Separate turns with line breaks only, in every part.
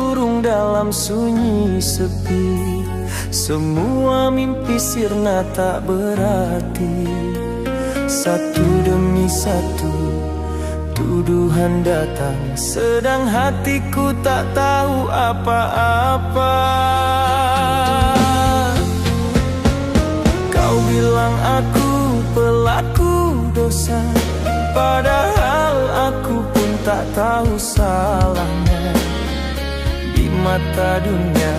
burung dalam sunyi sepi. Semua mimpi sirna tak berarti. Satu demi satu tuduhan datang, sedang hatiku tak tahu apa-apa. Kau bilang aku pelaku dosa, padahal aku pun tak tahu salahnya. Di mata dunia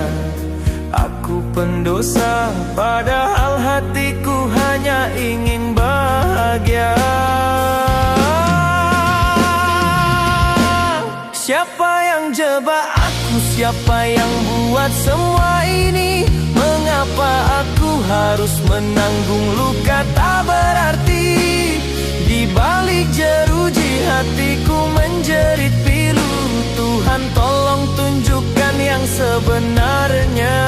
aku pendosa, padahal hatiku hanya ingin bahagia. Siapa yang jebak aku? Siapa yang buat semua ini? Mengapa aku harus menanggung luka tak berarti? Di balik jeruji hatiku menjerit pilu. Tuhan tolong tunjukkan yang sebenarnya.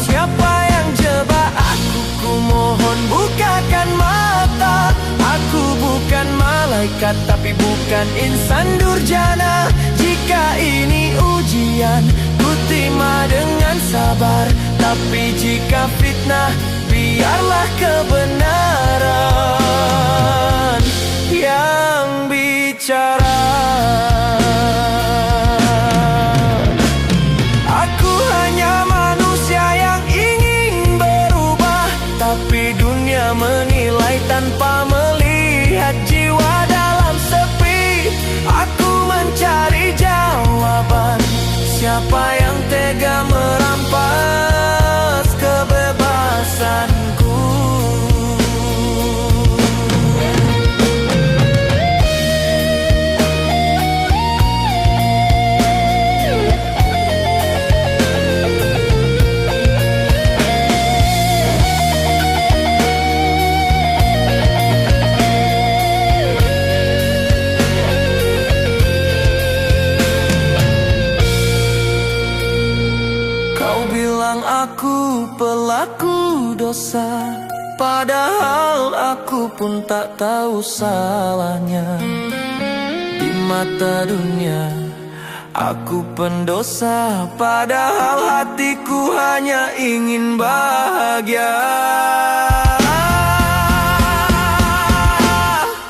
Siapa yang jebak aku? Ku mohon bukakan mata. Aku bukan malaikat, tapi bukan insan durjana. Jika ini ujian, ku terima dengan sabar. Tapi jika fitnah, biarlah kebenaran yang bicara. Aku hanya manusia yang ingin berubah, tapi dunia menilai tanpa melihat jiwa dalam sepi. Aku mencari jawaban. Siapa yang tega merampas kebebasanku? Aku pelaku dosa, padahal aku pun tak tahu salahnya. Di mata dunia aku pendosa, padahal hatiku hanya ingin bahagia.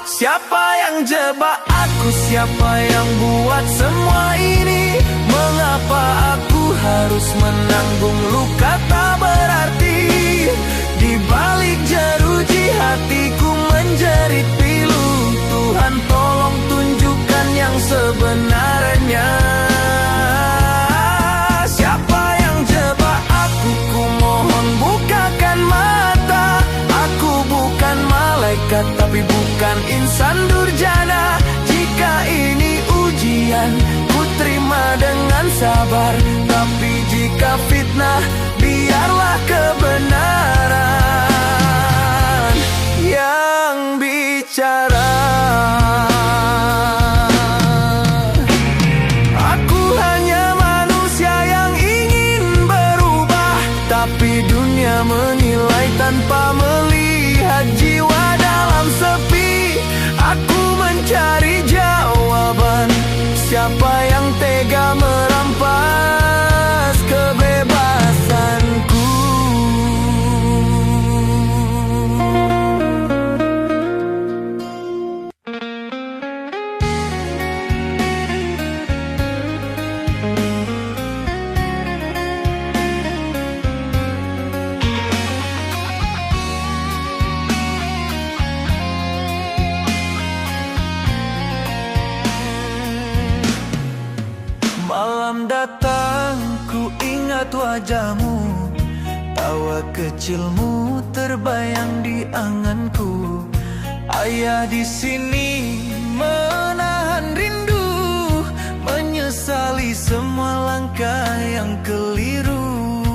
Siapa yang jebak aku? Siapa yang buat semua ini? Mengapa aku harus menanggung luka tak berarti? Di balik jeruji hatiku menjerit pilu. Tuhan tolong tunjukkan yang sebenarnya. Siapa yang jebak aku? Ku mohon bukakan mata. Aku bukan malaikat, tapi bukan insan durjana. Jika ini ujian, ku terima dengan sabar. Tapi jika fitnah, biarlah kebenaran yang bicara. Aku hanya manusia yang ingin berubah, tapi dunia menilai tanpa melihat jiwa dalam sepi. Aku mencari jawaban. Siapa yang tega merampas kebebasanku? Malam datang, ku ingat wajahmu. Tawa kecilmu terbayang di anganku. Ayah di sini menahan rindu, menyesali semua langkah yang keliru.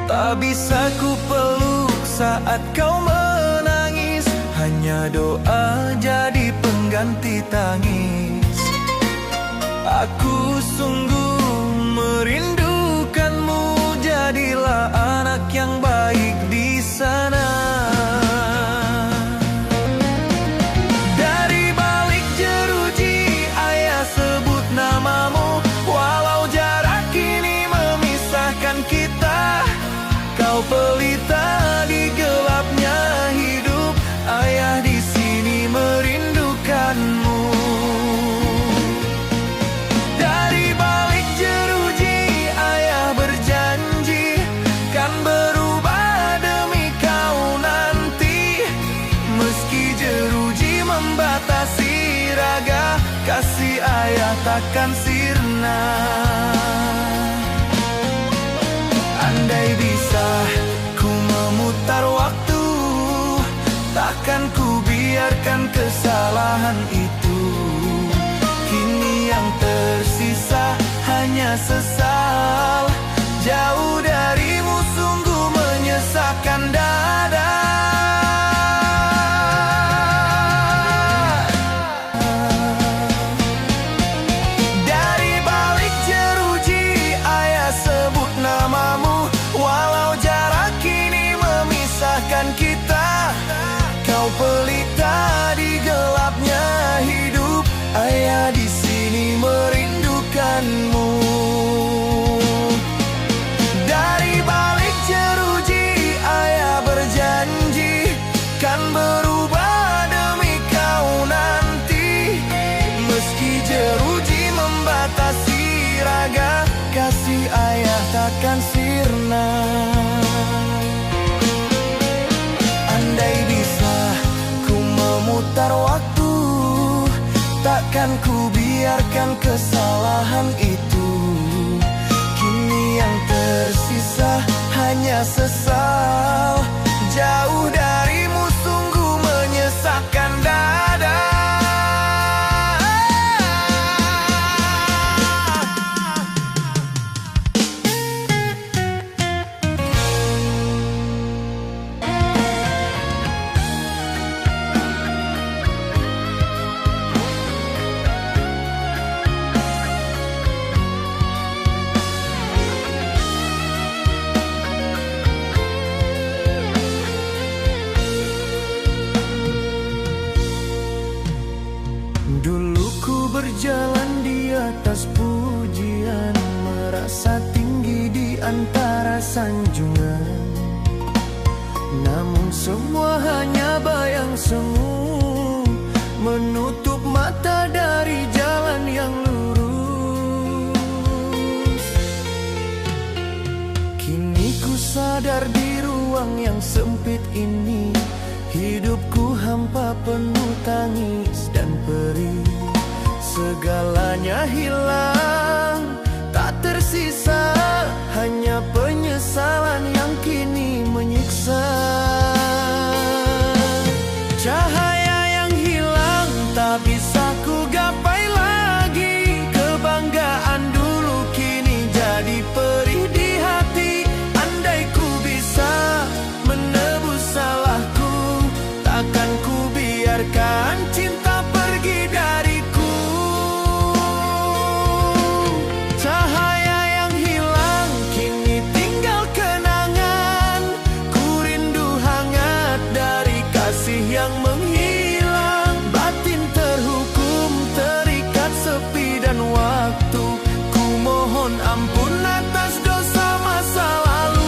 Tak bisa ku peluk saat kau menangis, hanya doa jadi pengganti tangis. Aku sungguh merindukanmu, jadilah anak yang baik di sana. Dari balik jeruji takkan sirna. Andai bisa ku memutar waktu, takkan ku biarkan kesalahan itu. Kini yang tersisa hanya sesal, jauh darimu sungguh menyesakkan dada. Dari balik jeruji ayah sebut namamu, walau jarak kini memisahkan kita. Kau pelita di gelapnya hidup, ayah di sini merindukanmu. Dari balik jeruji ayah berjanji kan berubah demi kau nanti. Meski jeruji membatasi raga, kasih ayah takkan sirna. Andai bisa ku memutar waktu, takkan ku biarkan kesalahan itu. Kini yang tersisa hanya sesal, jauh darimu sungguh menyesakkan dada. Dulu ku berjalan di atas pujian, merasa tinggi di antara sanjungan. Namun semua hanya bayang semu, menutup mata dari jalan yang lurus. Kini ku sadar di ruang yang sempit ini, hidupku hampa penuh tangis dan perih. Segalanya hilang, tak tersisa, hanya penyesalan yang kini menyiksa. Cahaya yang hilang tak bisa ku gapai lagi. Kebanggaan dulu kini jadi perih di hati. Andai ku bisa menebus salahku, takkan ku biarkan cinta pergi dariku. Cahaya yang hilang kini tinggal kenangan. Ku rindu hangat dari kasih yang menghilang. Batin terhukum terikat sepi dan waktu. Ku mohon ampun atas dosa masa lalu.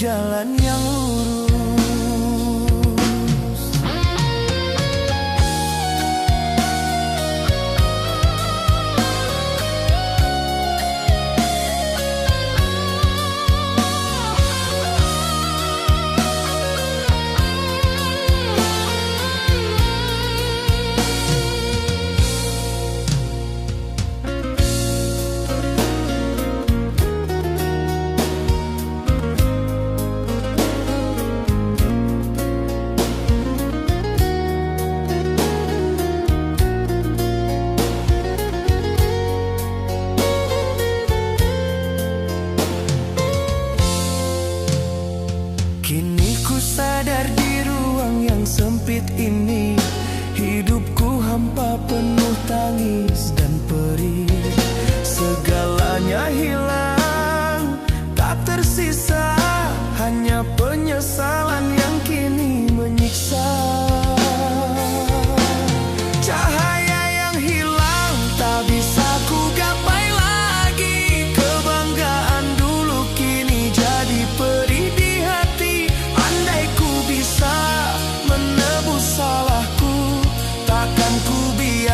Jalan yang lurus. Kini ku sadar di ruang yang sempit ini, hidupku hampa penuh tangis dan perih. Segalanya hilang, tak tersisa, hanya penyesalan yang kini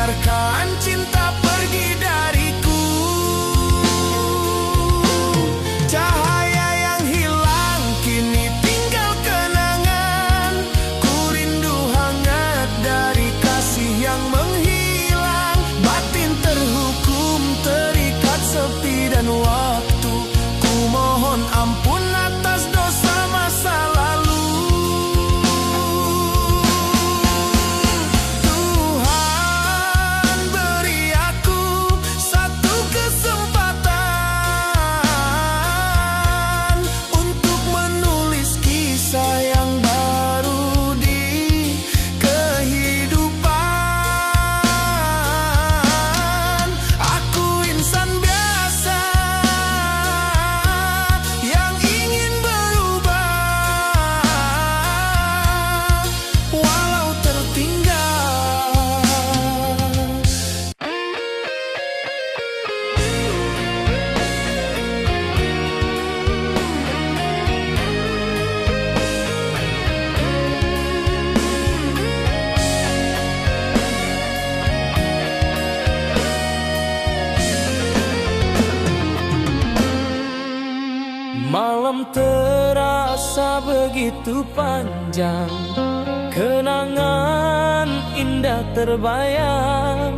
biarkan cinta pergi dariku. Cahaya yang hilang kini tinggal kenangan. Ku rindu hangat dari kasih yang menghilang. Batin terhukum terikat sepi dan waktu. Ku mohon ampun atas dosa masa lalu. Tuhan beri aku satu kesempatan untuk menulis kisah yang baru di kehidupan. Aku insan biasa yang ingin berubah, walau tertinggal. Malam terasa begitu panjang, kenangan indah terbayang.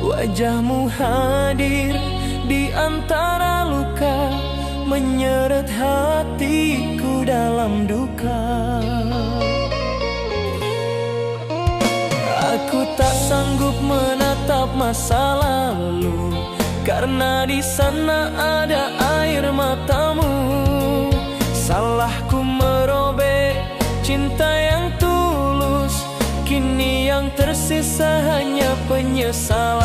Wajahmu hadir di antara luka, menyeret hatiku dalam duka. Aku tak sanggup menatap masa lalu, karena di sana ada air matamu. Salahku merobek cinta yang tulus, kini yang tersisa hanya penyesalan.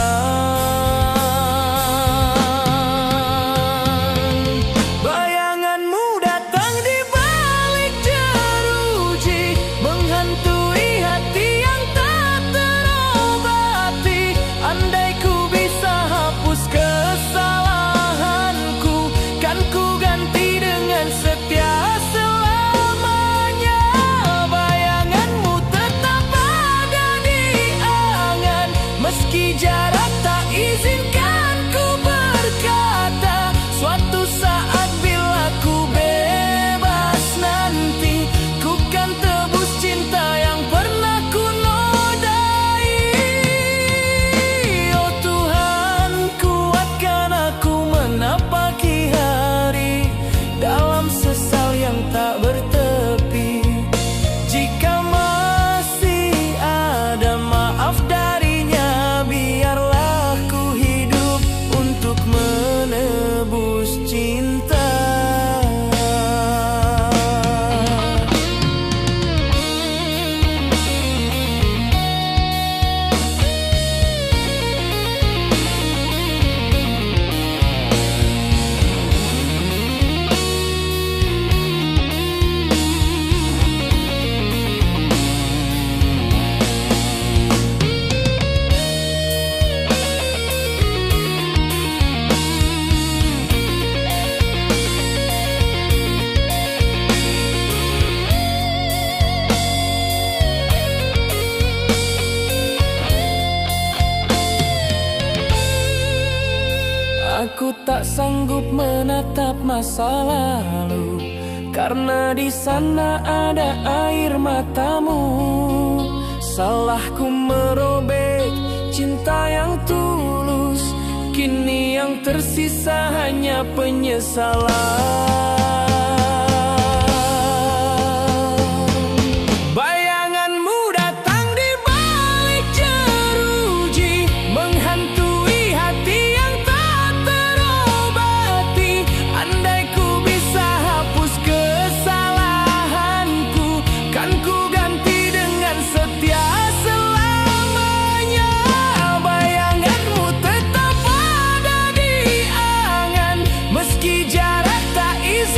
Bayanganmu datang di balik jeruji, menghantui hati yang tak terobati. Andai ku bisa hapus kesalahanku, kan ku ganti dengan setia selamanya. Bayanganmu tetap ada di angan, meski jarak tak izinkan ku berkata. Suatu saat bila ku bebas nanti, ku kan tebus cinta yang pernah ku nodai. Oh Tuhan, kuatkan aku menapaki hari dalam sesal yang tak bertepi. Jika masih ada maaf darinya, biarlah ku hidup untuk menebus cinta. Aku tak sanggup menatap masa lalu, karena di sana ada air matamu. Salahku merobek cinta yang tulus, kini yang tersisa hanya penyesalan. Bayanganmu datang di balik jeruji, menghantui hati yang tak terobati. Andai ku bisa hapus kesalahanku, kan ku ganti dengan setia selamanya. Bayanganmu tetap ada di angan, meski jarak tak izin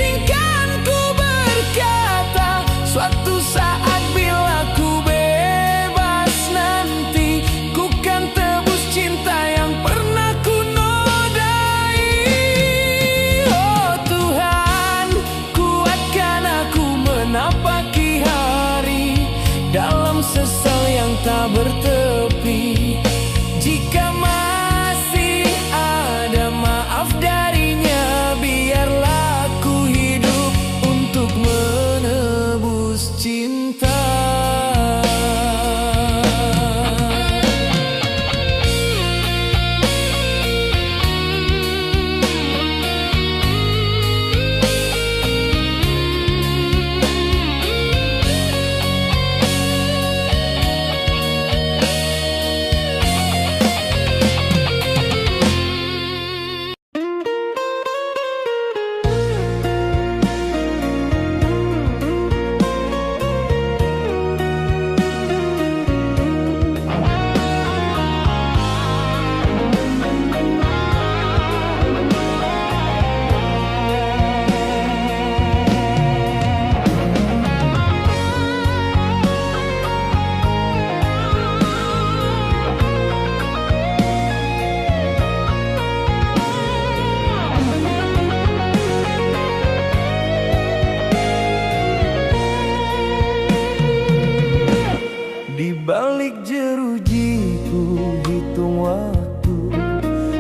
menghitung waktu.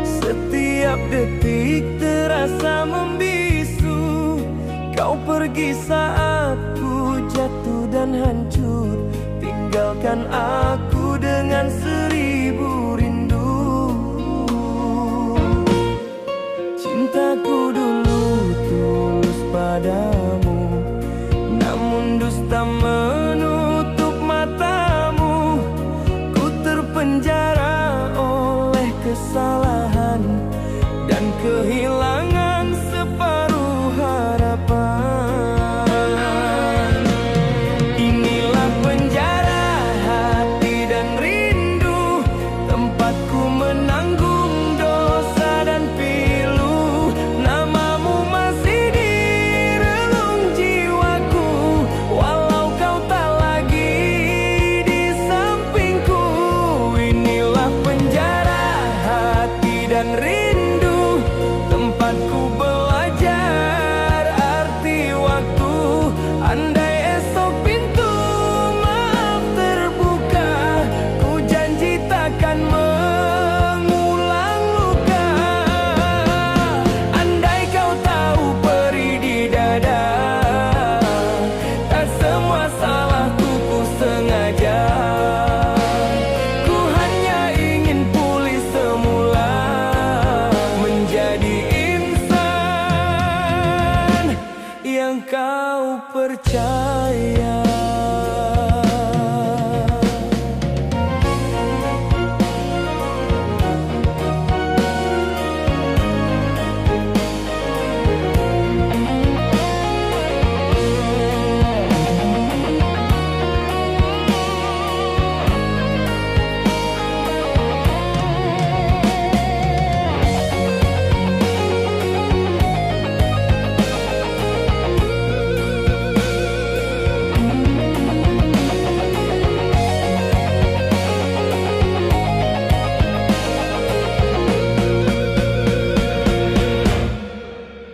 Setiap detik terasa membisu. Kau pergi saat ku jatuh dan hancur, tinggalkan aku dengan 1000 rindu. Cintaku dulu tulus padamu, namun dusta menutup matamu. Ku terpenjara oleh kesalahan dan kehilangan separuh harapan. Inilah penjara hati dan rindu, tempatku menanggung dosa dan pilu. Namamu masih di relung jiwaku, walau kau tak lagi di sampingku. Inilah penjara hati dan rindu, tempatku belajar arti waktu. Andai esok pintu maaf terbuka, ku janji takkan mengulang luka. Andai kau tahu perih di dada, tak semua salahku ku sengaja. Ku hanya ingin pulih semula, menjadi insan yang kau percaya.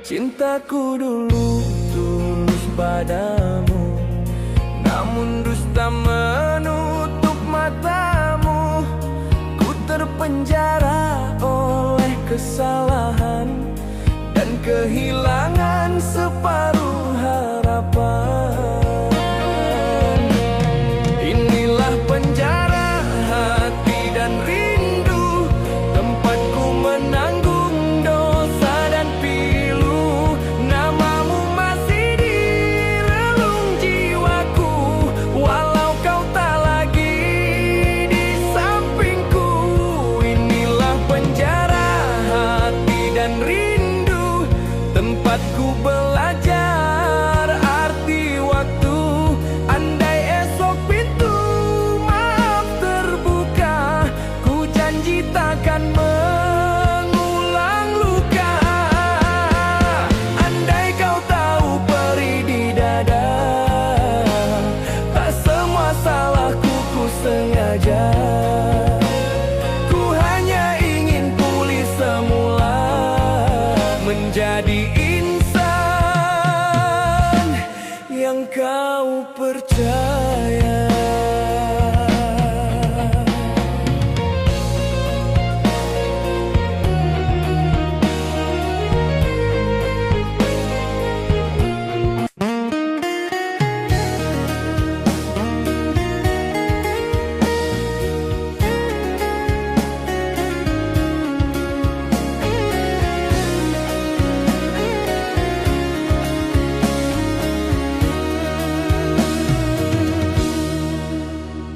Cintaku dulu tulus padamu, namun dusta menutup matamu. Ku terpenjara oleh kesalahan dan kehilangan separuh harapan. Inilah penjara hati dan rindu, tempatku menanggung dosa dan pilu. Namamu masih di relung jiwaku, walau kau tak lagi di sampingku. Inilah penjara hati dan rindu, tempatku belajar arti waktu. Andai esok pintu maaf terbuka, ku janji takkan mengulang luka. Andai kau tahu perih di dada, tak semua salahku ku sengaja. Ku hanya ingin pulih semula, menjadi insan yang kau percaya.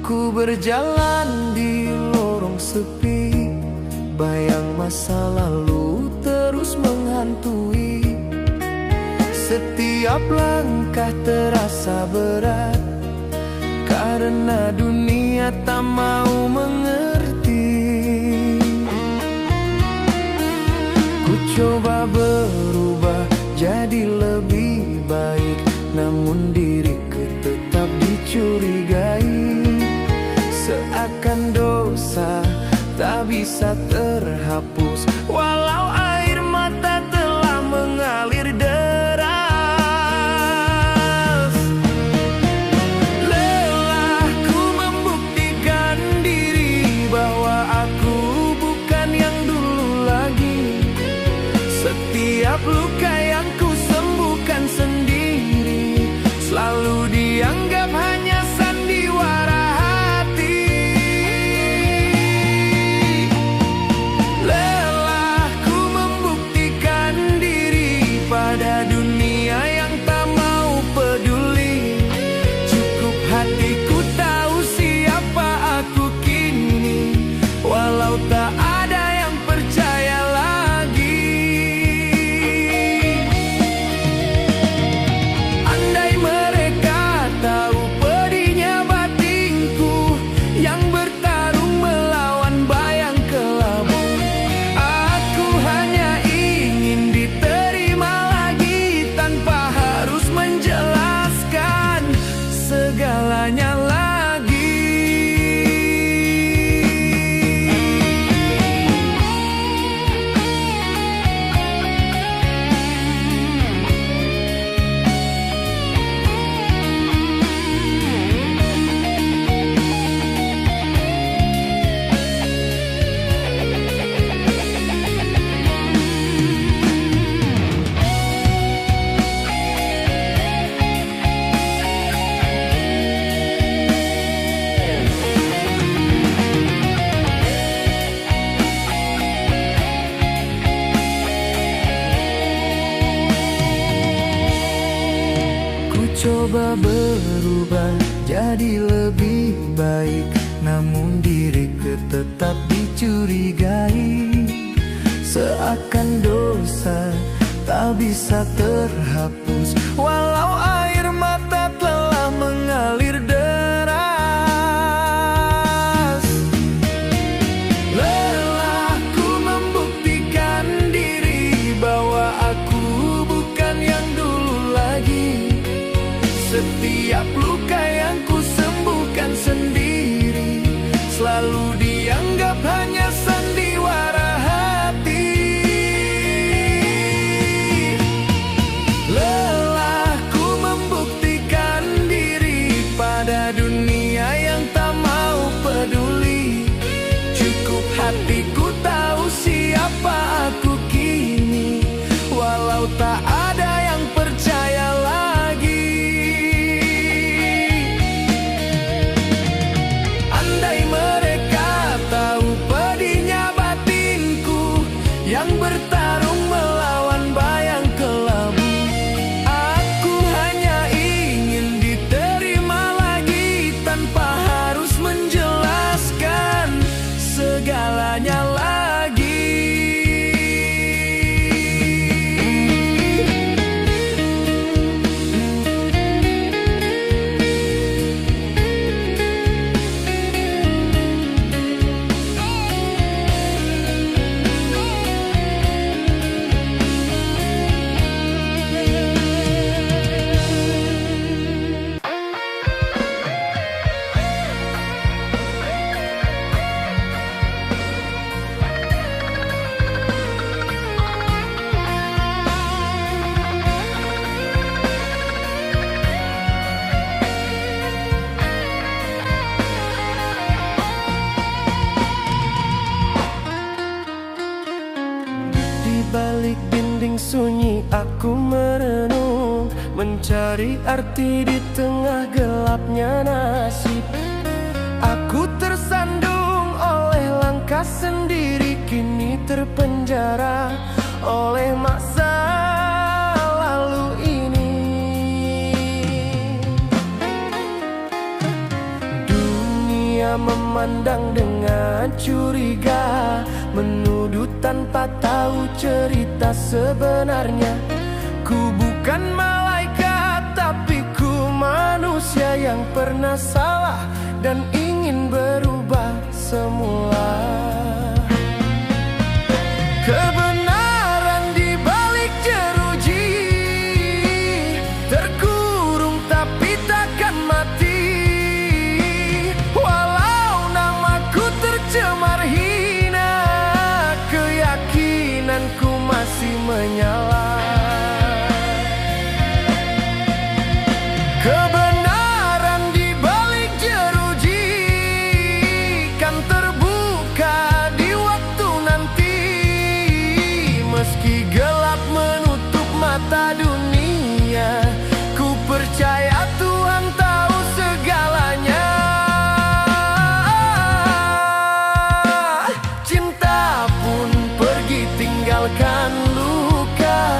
Ku berjalan di lorong sepi, bayang masa lalu terus menghantui. Setiap langkah terasa berat, karena dunia tak mau mengerti. Ku coba berubah jadi lebih baik, namun diriku tetap dicurigai. Seakan dosa tak bisa terhapus, walau air mata telah mengalir deras. Lelahku membuktikan diri bahwa aku tak ada yang percaya lagi. Andai mereka tahu pedihnya batinku yang bertarung melawan bayang kelabu. Aku hanya ingin diterima lagi tanpa harus menjelaskan segalanya lagi. Coba berubah jadi lebih baik, namun diriku tetap dicurigai. Seakan dosa tak bisa terhapus, walau air mata telah mengalir deras. Lelahku membuktikan diri bahwa aku bukan yang dulu lagi. Setiap luka yang ku sembuhkan sendiri selalu dianggap hanya sandiwara hati. Lelahku membuktikan diri pada dunia yang tak mau peduli. Cukup hatiku tahu siapa aku kini, walau tak ada yang percaya lagi. Yang bertarung melawan bayang kelabu. Aku hanya ingin diterima lagi tanpa harus menjelaskan segalanya lagi. Balik dinding sunyi aku merenung, mencari arti di tengah gelapnya nasib. Aku tersandung oleh langkah sendiri, kini terpenjara oleh masa lalu ini. Dunia memandang dengan curiga, menuduh tanpa tahu cerita sebenarnya. Ku bukan malaikat, tapi ku manusia yang pernah salah dan ingin berubah semula. Kebenaran di balik jeruji, terkurung tapi takkan mati. Walau namaku tercemar hina, keyakinanku masih menyala. Kebenaran di balik jeruji kan terbuka di waktu nanti. Meski gelap menutup mata dunia, ku percaya Tuhan tahu segalanya. Cinta pun pergi tinggalkan luka,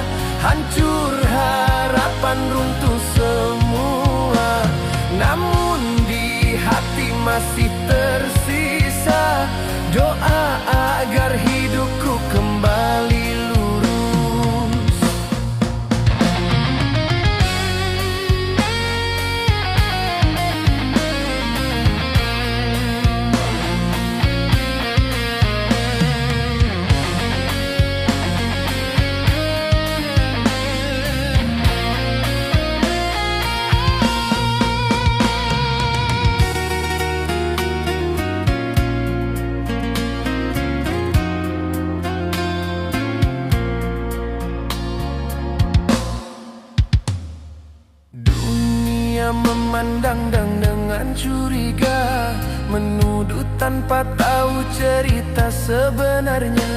memandang dengan curiga, menuduh tanpa tahu cerita sebenarnya.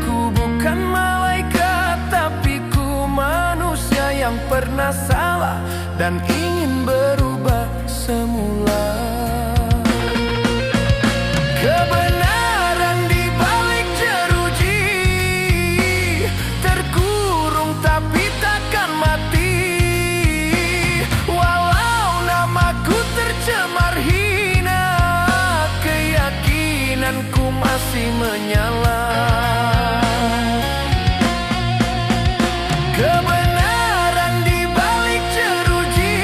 Ku bukan malaikat, tapi ku manusia yang pernah salah dan ingin berubah semula. Kebenaran di balik jeruji, terkurung tapi takkan mati. Walau namaku tercemar hina, keyakinanku masih menyala. Kebenaran di balik jeruji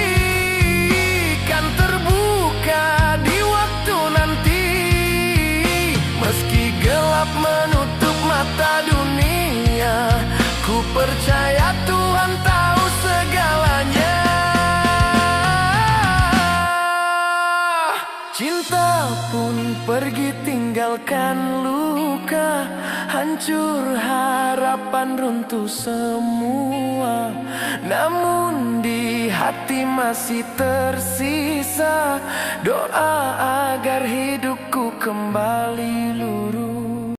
kan terbuka di waktu nanti. Meski gelap menutup mata dunia, ku percaya Tuhan tahu segalanya. Cinta pun pergi tinggalkan luka, hancur harapan runtuh semua. Namun di hati masih tersisa doa agar hidupku kembali lurus.